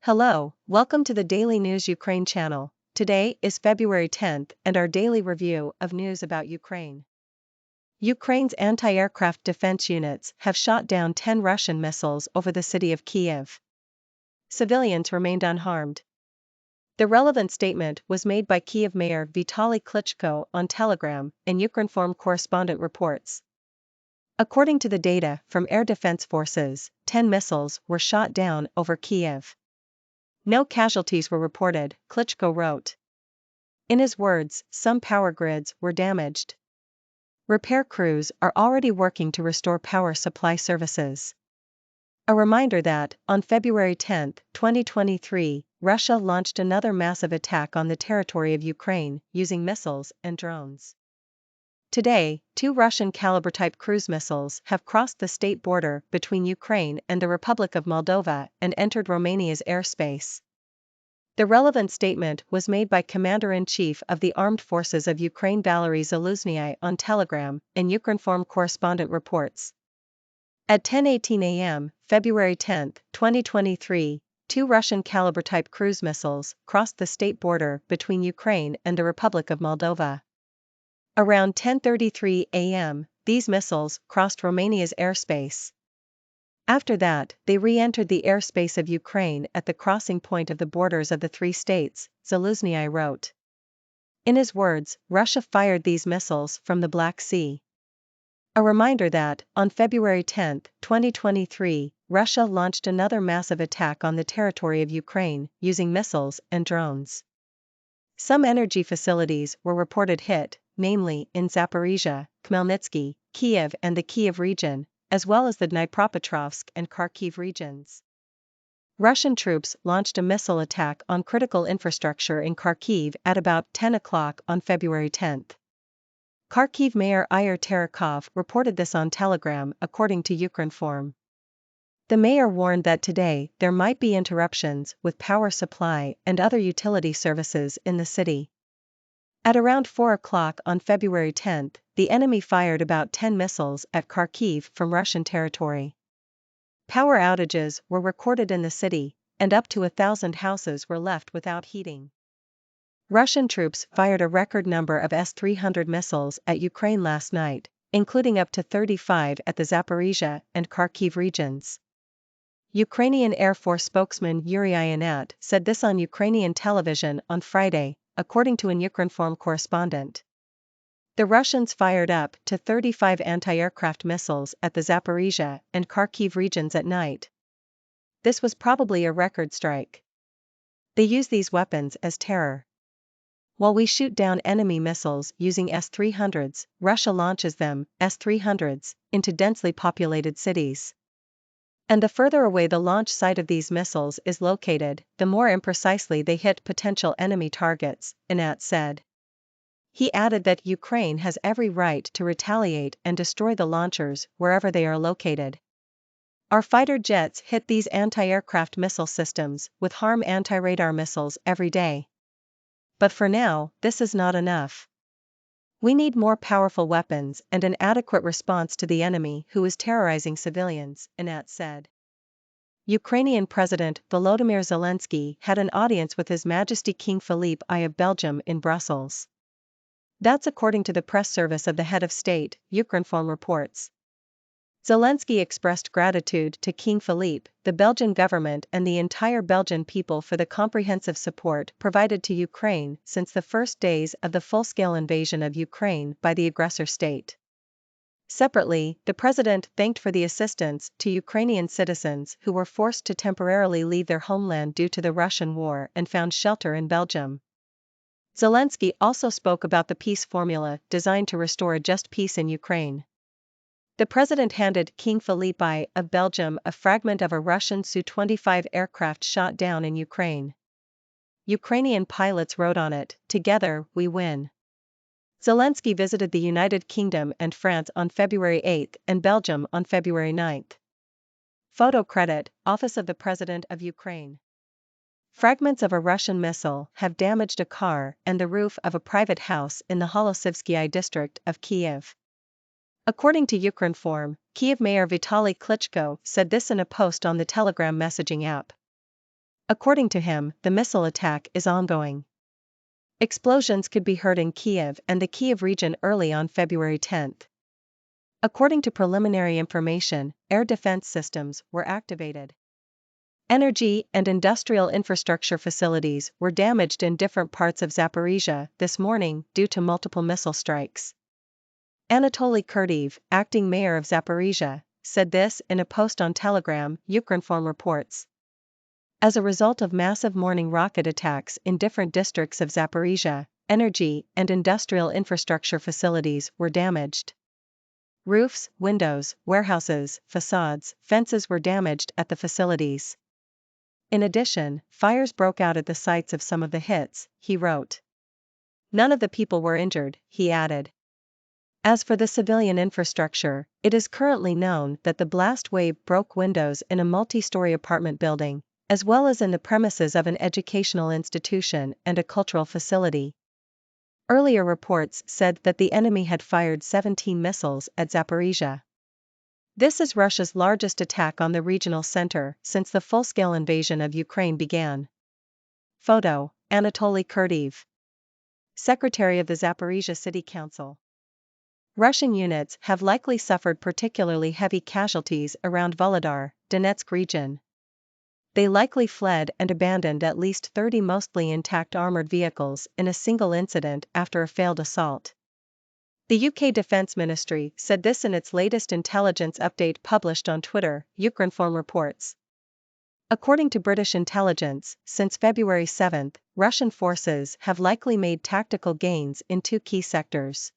Hello, welcome to the Daily News Ukraine channel. Today is February 10th and our daily review of news about Ukraine. Ukraine's anti-aircraft defense units have shot down 10 Russian missiles over the city of Kyiv. Civilians remained unharmed. The relevant statement was made by Kyiv Mayor Vitaly Klitschko on Telegram, and Ukrinform correspondent reports. According to the data from air defense forces, 10 missiles were shot down over Kyiv. No casualties were reported, Klitschko wrote. In his words, some power grids were damaged. Repair crews are already working to restore power supply services. A reminder that, on February 10, 2023, Russia launched another massive attack on the territory of Ukraine using missiles and drones. Today, 2 Russian Kalibr-type cruise missiles have crossed the state border between Ukraine and the Republic of Moldova and entered Romania's airspace. The relevant statement was made by Commander-in-Chief of the Armed Forces of Ukraine Valery Zaluzhnyi on Telegram, and Ukrinform correspondent reports. At 10:18 a.m., February 10, 2023, 2 Russian Kalibr-type cruise missiles crossed the state border between Ukraine and the Republic of Moldova. Around 10:33 a.m., these missiles crossed Romania's airspace. After that, they re-entered the airspace of Ukraine at the crossing point of the borders of the 3 states, Zaluzhnyi wrote. In his words, Russia fired these missiles from the Black Sea. A reminder that, on February 10, 2023, Russia launched another massive attack on the territory of Ukraine using missiles and drones. Some energy facilities were reported hit, namely in Zaporizhzhia, Khmelnytsky, Kyiv and the Kyiv region, as well as the Dnipropetrovsk and Kharkiv regions. Russian troops launched a missile attack on critical infrastructure in Kharkiv at about 10 o'clock on February 10. Kharkiv Mayor Ihor Terekhov reported this on Telegram, according to Ukrinform. The mayor warned that today there might be interruptions with power supply and other utility services in the city. At around 4 o'clock on February 10, the enemy fired about 10 missiles at Kharkiv from Russian territory. Power outages were recorded in the city, and up to 1,000 houses were left without heating. Russian troops fired a record number of S-300 missiles at Ukraine last night, including up to 35 at the Zaporizhzhia and Kharkiv regions. Ukrainian Air Force spokesman Yuri Ianat said this on Ukrainian television on Friday, according to an Ukrinform correspondent. The Russians fired up to 35 anti-aircraft missiles at the Zaporizhzhia and Kharkiv regions at night. This was probably a record strike. They use these weapons as terror. While we shoot down enemy missiles using S-300s, Russia launches them, S-300s, into densely populated cities. And the further away the launch site of these missiles is located, the more imprecisely they hit potential enemy targets, Ianat said. He added that Ukraine has every right to retaliate and destroy the launchers wherever they are located. Our fighter jets hit these anti-aircraft missile systems with HARM anti-radar missiles every day. But for now, this is not enough. We need more powerful weapons and an adequate response to the enemy who is terrorizing civilians, Ianat said. Ukrainian President Volodymyr Zelensky had an audience with His Majesty King Philippe I of Belgium in Brussels. That's according to the press service of the head of state, Ukrinform reports. Zelensky expressed gratitude to King Philippe, the Belgian government and the entire Belgian people for the comprehensive support provided to Ukraine since the first days of the full-scale invasion of Ukraine by the aggressor state. Separately, the president thanked for the assistance to Ukrainian citizens who were forced to temporarily leave their homeland due to the Russian war and found shelter in Belgium. Zelensky also spoke about the peace formula designed to restore a just peace in Ukraine. The president handed King Philippe I of Belgium a fragment of a Russian Su-25 aircraft shot down in Ukraine. Ukrainian pilots wrote on it, "Together, we win." Zelensky visited the United Kingdom and France on February 8 and Belgium on February 9. Photo credit, Office of the President of Ukraine. Fragments of a Russian missile have damaged a car and the roof of a private house in the Holosivsky district of Kyiv. According to Ukrinform, Kyiv Mayor Vitaly Klitschko said this in a post on the Telegram messaging app. According to him, the missile attack is ongoing. Explosions could be heard in Kyiv and the Kyiv region early on February 10. According to preliminary information, air defense systems were activated. Energy and industrial infrastructure facilities were damaged in different parts of Zaporizhzhia this morning due to multiple missile strikes. Anatoly Kurdiv, acting mayor of Zaporizhzhia, said this in a post on Telegram, Ukrinform reports. As a result of massive morning rocket attacks in different districts of Zaporizhzhia, energy and industrial infrastructure facilities were damaged. Roofs, windows, warehouses, facades, fences were damaged at the facilities. In addition, fires broke out at the sites of some of the hits, he wrote. None of the people were injured, he added. As for the civilian infrastructure, it is currently known that the blast wave broke windows in a multi-story apartment building, as well as in the premises of an educational institution and a cultural facility. Earlier reports said that the enemy had fired 17 missiles at Zaporizhzhia. This is Russia's largest attack on the regional center since the full-scale invasion of Ukraine began. Photo: Anatoly Kurdiv, Secretary of the Zaporizhzhia City Council. Russian units have likely suffered particularly heavy casualties around Vuhledar, Donetsk region. They likely fled and abandoned at least 30 mostly intact armored vehicles in a single incident after a failed assault. The UK Defence Ministry said this in its latest intelligence update published on Twitter, Ukrinform reports. According to British intelligence, since February 7, Russian forces have likely made tactical gains in two key sectors.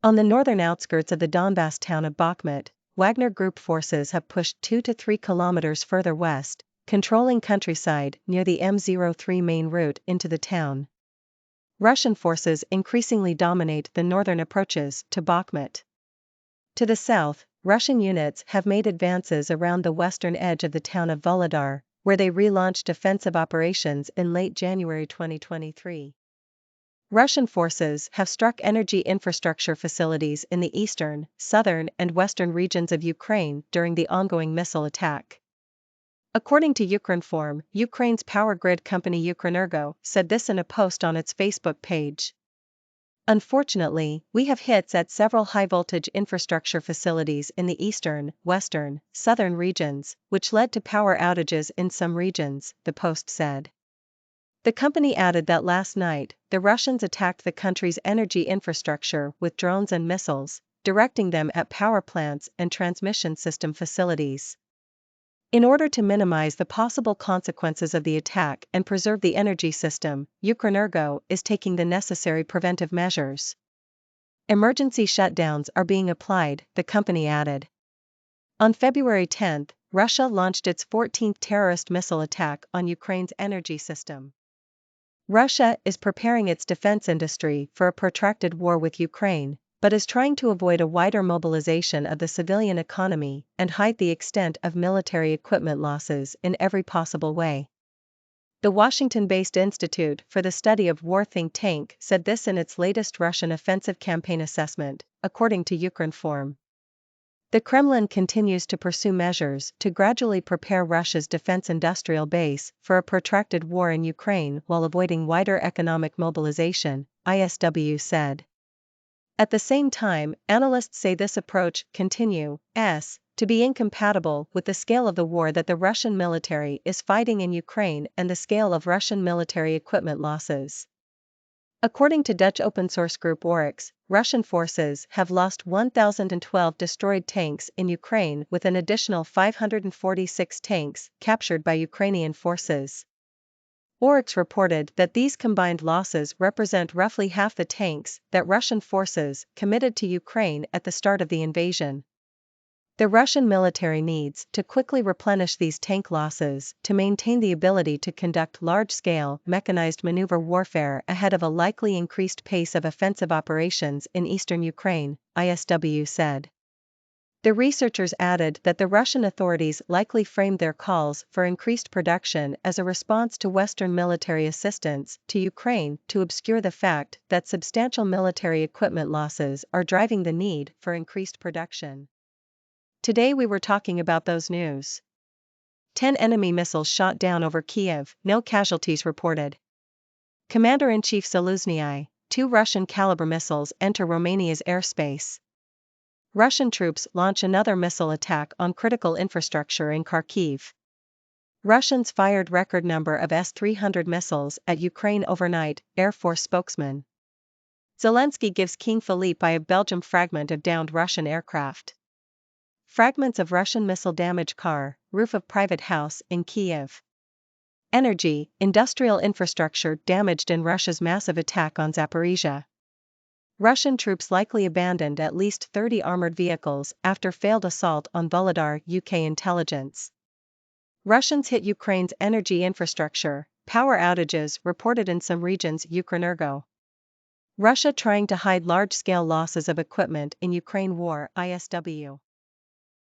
On the northern outskirts of the Donbass town of Bakhmut, Wagner Group forces have pushed 2 to 3 kilometers further west, controlling countryside near the M03 main route into the town. Russian forces increasingly dominate the northern approaches to Bakhmut. To the south, Russian units have made advances around the western edge of the town of Vuhledar, where they relaunched offensive operations in late January 2023. Russian forces have struck energy infrastructure facilities in the eastern, southern, and western regions of Ukraine during the ongoing missile attack. According to Ukrinform, Ukraine's power grid company Ukrenergo said this in a post on its Facebook page. Unfortunately, we have hits at several high-voltage infrastructure facilities in the eastern, western, southern regions, which led to power outages in some regions, the post said. The company added that last night, the Russians attacked the country's energy infrastructure with drones and missiles, directing them at power plants and transmission system facilities. In order to minimize the possible consequences of the attack and preserve the energy system, Ukrenergo is taking the necessary preventive measures. Emergency shutdowns are being applied, the company added. On February 10, Russia launched its 14th terrorist missile attack on Ukraine's energy system. Russia is preparing its defense industry for a protracted war with Ukraine, but is trying to avoid a wider mobilization of the civilian economy and hide the extent of military equipment losses in every possible way. The Washington-based Institute for the Study of War think tank said this in its latest Russian offensive campaign assessment, according to Ukrinform. The Kremlin continues to pursue measures to gradually prepare Russia's defense industrial base for a protracted war in Ukraine while avoiding wider economic mobilization, ISW said. At the same time, analysts say this approach continues to be incompatible with the scale of the war that the Russian military is fighting in Ukraine and the scale of Russian military equipment losses. According to Dutch open-source group Oryx, Russian forces have lost 1,012 destroyed tanks in Ukraine with an additional 546 tanks captured by Ukrainian forces. Oryx reported that these combined losses represent roughly half the tanks that Russian forces committed to Ukraine at the start of the invasion. The Russian military needs to quickly replenish these tank losses to maintain the ability to conduct large-scale, mechanized maneuver warfare ahead of a likely increased pace of offensive operations in eastern Ukraine, ISW said. The researchers added that the Russian authorities likely framed their calls for increased production as a response to Western military assistance to Ukraine to obscure the fact that substantial military equipment losses are driving the need for increased production. Today we were talking about those news. 10 enemy missiles shot down over Kyiv, no casualties reported. Commander-in-Chief Zaluzhnyi, 2 Russian Kalibr missiles enter Romania's airspace. Russian troops launch another missile attack on critical infrastructure in Kharkiv. Russians fired record number of S-300 missiles at Ukraine overnight, Air Force spokesman. Zelensky gives King Philippe a Belgium fragment of downed Russian aircraft. Fragments of Russian missile damage car, roof of private house in Kyiv. Energy, industrial infrastructure damaged in Russia's massive attack on Zaporizhzhia. Russian troops likely abandoned at least 30 armored vehicles after failed assault on Vuhledar, UK intelligence. Russians hit Ukraine's energy infrastructure, power outages reported in some regions. Ukrenergo. Russia trying to hide large-scale losses of equipment in Ukraine war. ISW.